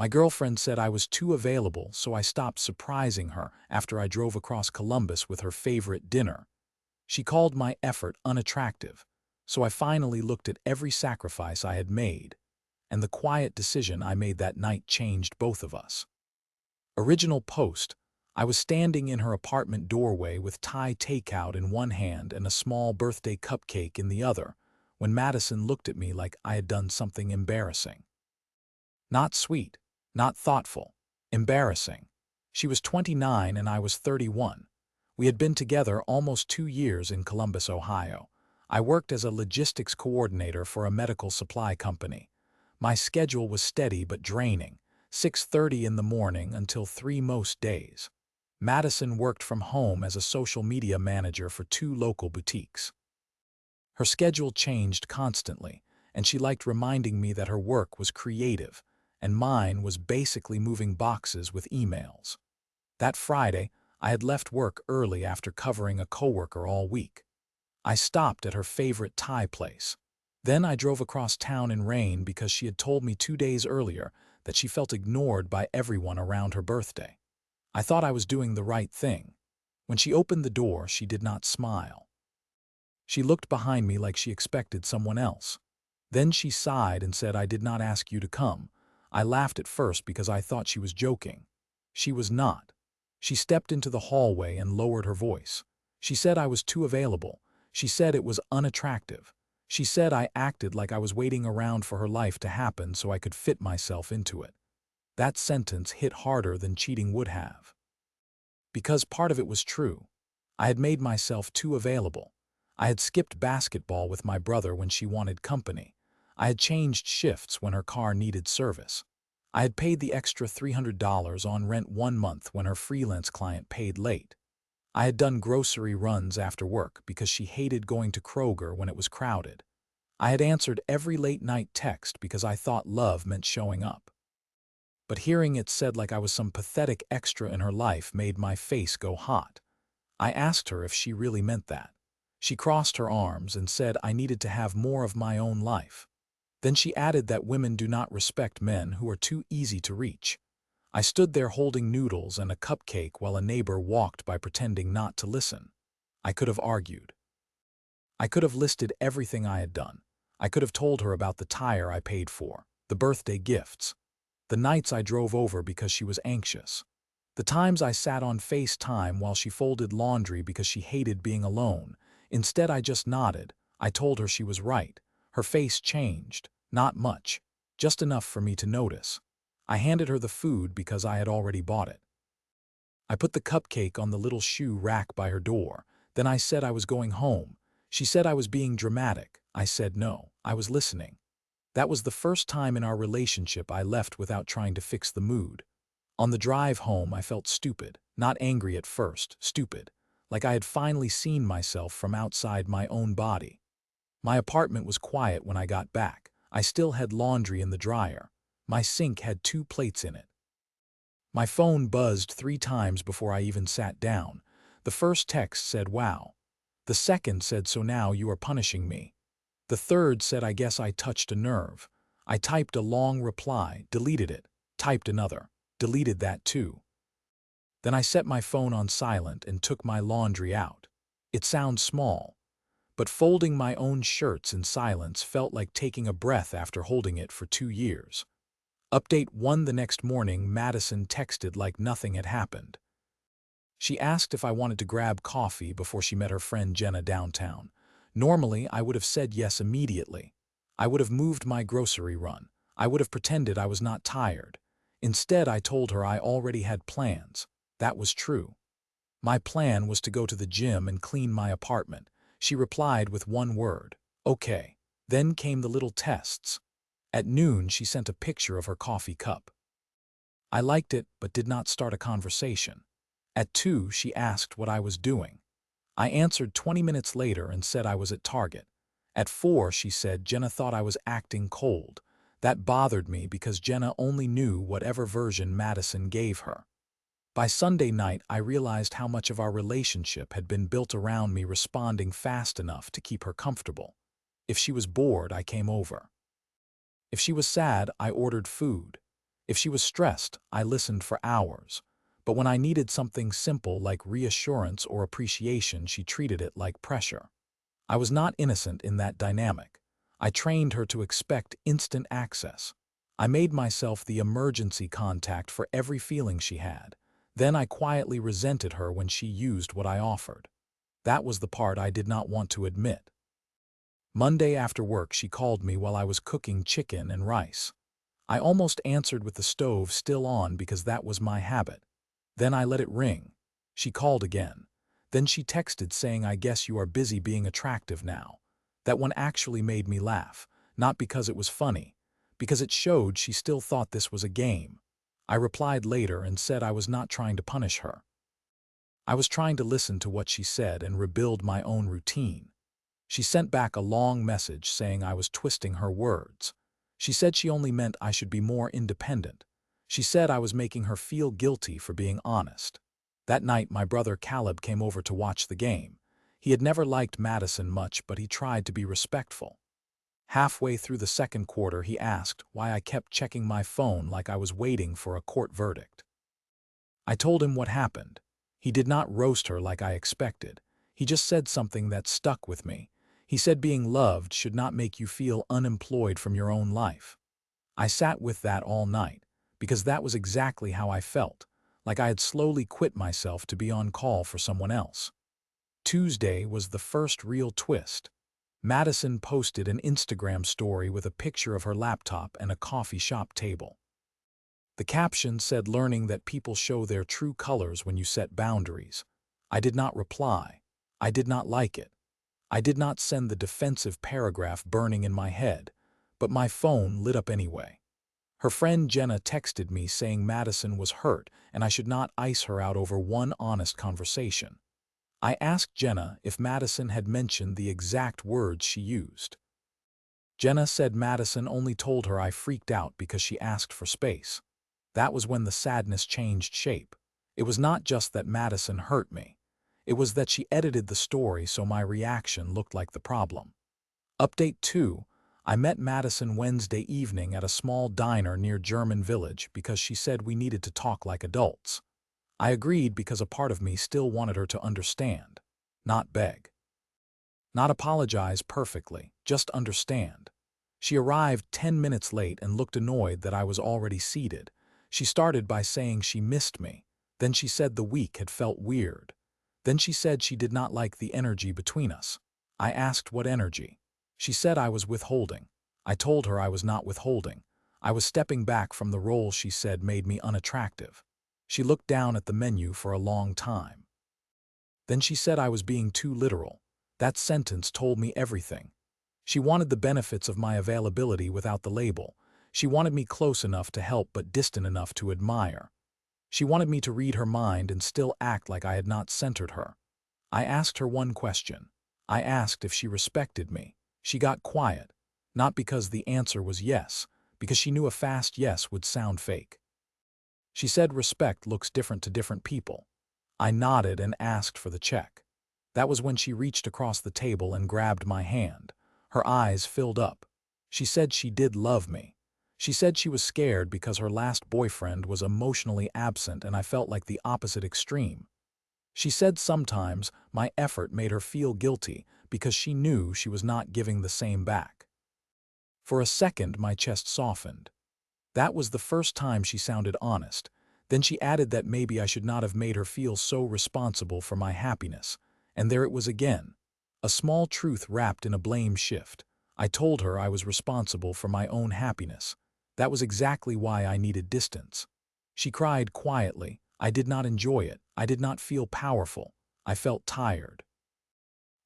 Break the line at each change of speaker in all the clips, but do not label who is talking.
My girlfriend said I was too available, so I stopped surprising her after I drove across Columbus with her favorite dinner. She called my effort unattractive, so I finally looked at every sacrifice I had made, and the quiet decision I made that night changed both of us. Original post: I was standing in her apartment doorway with Thai takeout in one hand and a small birthday cupcake in the other, when Madison looked at me like I had done something embarrassing. Not sweet, not thoughtful, embarrassing. She was 29 and I was 31. We had been together almost 2 years in Columbus, Ohio. I worked as a logistics coordinator for a medical supply company. My schedule was steady but draining, 6:30 in the morning until 3 most days. Madison worked from home as a social media manager for 2 local boutiques. Her schedule changed constantly, and she liked reminding me that her work was creative, and mine was basically moving boxes with emails. That Friday, I had left work early after covering a coworker all week. I stopped at her favorite Thai place. Then I drove across town in rain because she had told me 2 days earlier that she felt ignored by everyone around her birthday. I thought I was doing the right thing. When she opened the door, she did not smile. She looked behind me like she expected someone else. Then she sighed and said, "I did not ask you to come." I laughed at first because I thought she was joking. She was not. She stepped into the hallway and lowered her voice. She said I was too available. She said it was unattractive. She said I acted like I was waiting around for her life to happen so I could fit myself into it. That sentence hit harder than cheating would have. Because part of it was true. I had made myself too available. I had skipped basketball with my brother when she wanted company. I had changed shifts when her car needed service. I had paid the extra $300 on rent 1 month when her freelance client paid late. I had done grocery runs after work because she hated going to Kroger when it was crowded. I had answered every late-night text because I thought love meant showing up. But hearing it said like I was some pathetic extra in her life made my face go hot. I asked her if she really meant that. She crossed her arms and said I needed to have more of my own life. Then she added that women do not respect men who are too easy to reach. I stood there holding noodles and a cupcake while a neighbor walked by pretending not to listen. I could have argued. I could have listed everything I had done. I could have told her about the tire I paid for, the birthday gifts, the nights I drove over because she was anxious, the times I sat on FaceTime while she folded laundry because she hated being alone. Instead, I just nodded. I told her she was right. Her face changed. Not much. Just enough for me to notice. I handed her the food because I had already bought it. I put the cupcake on the little shoe rack by her door. Then I said I was going home. She said I was being dramatic. I said no, I was listening. That was the first time in our relationship I left without trying to fix the mood. On the drive home, I felt stupid. Not angry at first, stupid. Like I had finally seen myself from outside my own body. My apartment was quiet when I got back. I still had laundry in the dryer. My sink had 2 plates in it. My phone buzzed 3 times before I even sat down. The first text said, "Wow." The second said, "So now you are punishing me." The third said, "I guess I touched a nerve." I typed a long reply, deleted it, typed another, deleted that too. Then I set my phone on silent and took my laundry out. It sounds small, but folding my own shirts in silence felt like taking a breath after holding it for 2 years. Update 1: the next morning, Madison texted like nothing had happened. She asked if I wanted to grab coffee before she met her friend Jenna downtown. Normally, I would have said yes immediately. I would have moved my grocery run. I would have pretended I was not tired. Instead, I told her I already had plans. That was true. My plan was to go to the gym and clean my apartment. She replied with one word, "Okay." Then came the little tests. At noon, she sent a picture of her coffee cup. I liked it, but did not start a conversation. At 2, she asked what I was doing. I answered 20 minutes later and said I was at Target. At 4, she said Jenna thought I was acting cold. That bothered me because Jenna only knew whatever version Madison gave her. By Sunday night, I realized how much of our relationship had been built around me responding fast enough to keep her comfortable. If she was bored, I came over. If she was sad, I ordered food. If she was stressed, I listened for hours. But when I needed something simple like reassurance or appreciation, she treated it like pressure. I was not innocent in that dynamic. I trained her to expect instant access. I made myself the emergency contact for every feeling she had. Then I quietly resented her when she used what I offered. That was the part I did not want to admit. Monday after work, she called me while I was cooking chicken and rice. I almost answered with the stove still on because that was my habit. Then I let it ring. She called again. Then she texted saying, "I guess you are busy being attractive now." That one actually made me laugh, not because it was funny, because it showed she still thought this was a game. I replied later and said I was not trying to punish her. I was trying to listen to what she said and rebuild my own routine. She sent back a long message saying I was twisting her words. She said she only meant I should be more independent. She said I was making her feel guilty for being honest. That night, my brother Caleb came over to watch the game. He had never liked Madison much, but he tried to be respectful. Halfway through the second quarter, he asked why I kept checking my phone like I was waiting for a court verdict. I told him what happened. He did not roast her like I expected. He just said something that stuck with me. He said being loved should not make you feel unemployed from your own life. I sat with that all night, because that was exactly how I felt, like I had slowly quit myself to be on call for someone else. Tuesday was the first real twist. Madison posted an Instagram story with a picture of her laptop and a coffee shop table. The caption said, "Learning that people show their true colors when you set boundaries." I did not reply. I did not like it. I did not send the defensive paragraph burning in my head, but my phone lit up anyway. Her friend Jenna texted me saying Madison was hurt and I should not ice her out over one honest conversation. I asked Jenna if Madison had mentioned the exact words she used. Jenna said Madison only told her I freaked out because she asked for space. That was when the sadness changed shape. It was not just that Madison hurt me. It was that she edited the story so my reaction looked like the problem. Update 2. I met Madison Wednesday evening at a small diner near German Village because she said we needed to talk like adults. I agreed because a part of me still wanted her to understand, not beg. Not apologize perfectly, just understand. She arrived 10 minutes late and looked annoyed that I was already seated. She started by saying she missed me. Then she said the week had felt weird. Then she said she did not like the energy between us. I asked what energy. She said I was withholding. I told her I was not withholding. I was stepping back from the role she said made me unattractive. She looked down at the menu for a long time. Then she said I was being too literal. That sentence told me everything. She wanted the benefits of my availability without the label. She wanted me close enough to help but distant enough to admire. She wanted me to read her mind and still act like I had not centered her. I asked her one question. I asked if she respected me. She got quiet, not because the answer was yes, because she knew a fast yes would sound fake. She said respect looks different to different people. I nodded and asked for the check. That was when she reached across the table and grabbed my hand. Her eyes filled up. She said she did love me. She said she was scared because her last boyfriend was emotionally absent and I felt like the opposite extreme. She said sometimes my effort made her feel guilty because she knew she was not giving the same back. For a second, my chest softened. That was the first time she sounded honest. Then she added that maybe I should not have made her feel so responsible for my happiness. And there it was again. A small truth wrapped in a blame shift. I told her I was responsible for my own happiness. That was exactly why I needed distance. She cried quietly. I did not enjoy it. I did not feel powerful. I felt tired.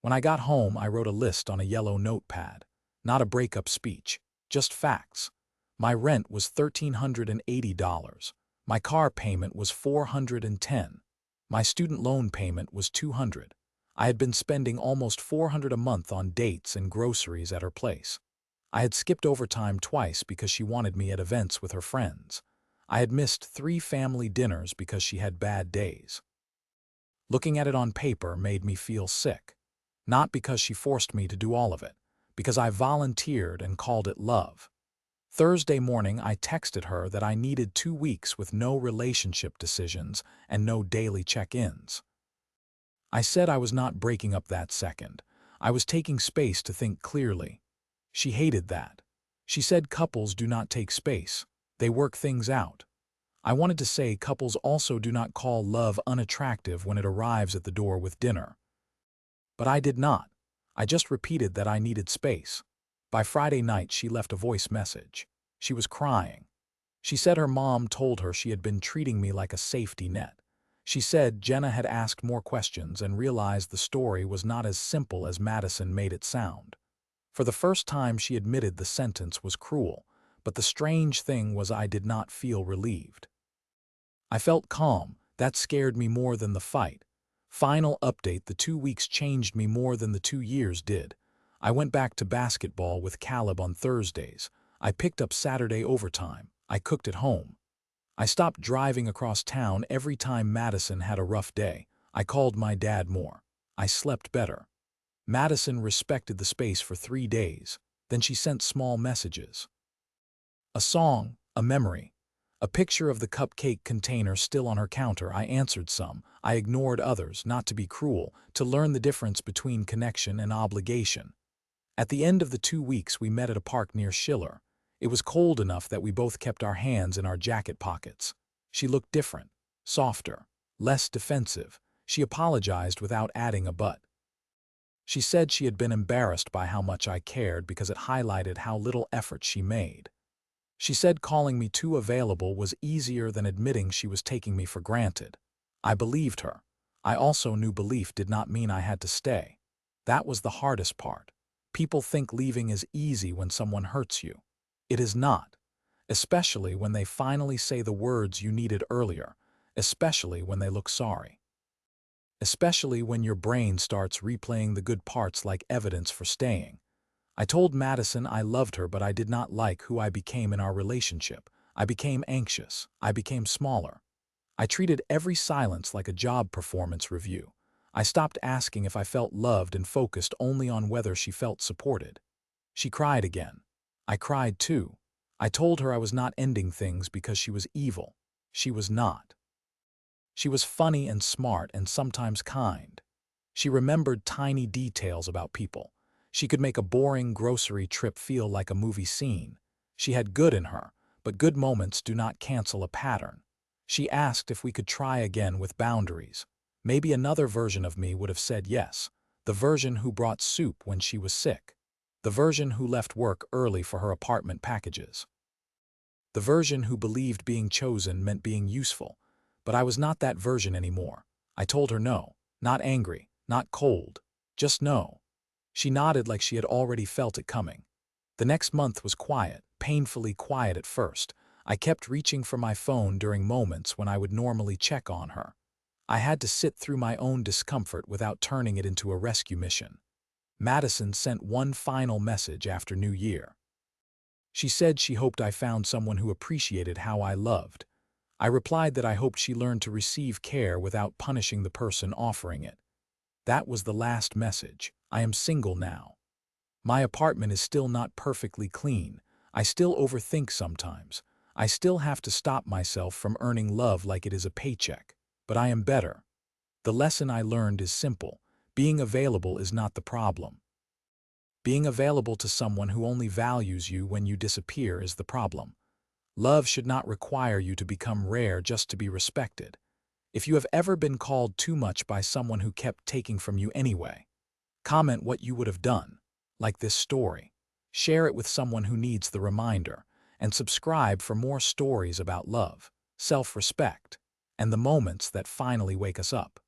When I got home, I wrote a list on a yellow notepad. Not a breakup speech, just facts. My rent was $1,380. My car payment was $410. My student loan payment was $200. I had been spending almost $400 a month on dates and groceries at her place. I had skipped overtime twice because she wanted me at events with her friends. I had missed 3 family dinners because she had bad days. Looking at it on paper made me feel sick. Not because she forced me to do all of it, because I volunteered and called it love. Thursday morning, I texted her that I needed 2 weeks with no relationship decisions and no daily check-ins. I said I was not breaking up that second. I was taking space to think clearly. She hated that. She said couples do not take space. They work things out. I wanted to say couples also do not call love unattractive when it arrives at the door with dinner. But I did not. I just repeated that I needed space. By Friday night, she left a voice message. She was crying. She said her mom told her she had been treating me like a safety net. She said Jenna had asked more questions and realized the story was not as simple as Madison made it sound. For the first time, she admitted the sentence was cruel, but the strange thing was I did not feel relieved. I felt calm. That scared me more than the fight. Final update: the 2 weeks changed me more than the 2 years did. I went back to basketball with Caleb on Thursdays. I picked up Saturday overtime. I cooked at home. I stopped driving across town every time Madison had a rough day. I called my dad more. I slept better. Madison respected the space for 3 days. Then she sent small messages. A song, a memory, a picture of the cupcake container still on her counter. I answered some. I ignored others, not to be cruel, to learn the difference between connection and obligation. At the end of the 2 weeks, we met at a park near Schiller. It was cold enough that we both kept our hands in our jacket pockets. She looked different, softer, less defensive. She apologized without adding a but. She said she had been embarrassed by how much I cared because it highlighted how little effort she made. She said calling me too available was easier than admitting she was taking me for granted. I believed her. I also knew belief did not mean I had to stay. That was the hardest part. People think leaving is easy when someone hurts you. It is not, especially when they finally say the words you needed earlier, especially when they look sorry. Especially when your brain starts replaying the good parts like evidence for staying. I told Madison I loved her, but I did not like who I became in our relationship. I became anxious. I became smaller. I treated every silence like a job performance review. I stopped asking if I felt loved and focused only on whether she felt supported. She cried again. I cried too. I told her I was not ending things because she was evil. She was not. She was funny and smart and sometimes kind. She remembered tiny details about people. She could make a boring grocery trip feel like a movie scene. She had good in her, but good moments do not cancel a pattern. She asked if we could try again with boundaries. Maybe another version of me would have said yes. The version who brought soup when she was sick. The version who left work early for her apartment packages. The version who believed being chosen meant being useful. But I was not that version anymore. I told her no, not angry, not cold, just no. She nodded like she had already felt it coming. The next month was quiet, painfully quiet at first. I kept reaching for my phone during moments when I would normally check on her. I had to sit through my own discomfort without turning it into a rescue mission. Madison sent one final message after New Year. She said she hoped I found someone who appreciated how I loved. I replied that I hoped she learned to receive care without punishing the person offering it. That was the last message. I am single now. My apartment is still not perfectly clean. I still overthink sometimes. I still have to stop myself from earning love like it is a paycheck. But I am better. The lesson I learned is simple. Being available is not the problem. Being available to someone who only values you when you disappear is the problem. Love should not require you to become rare just to be respected. If you have ever been called too much by someone who kept taking from you anyway, comment what you would have done, like this story. Share it with someone who needs the reminder, and subscribe for more stories about love, self-respect, and the moments that finally wake us up.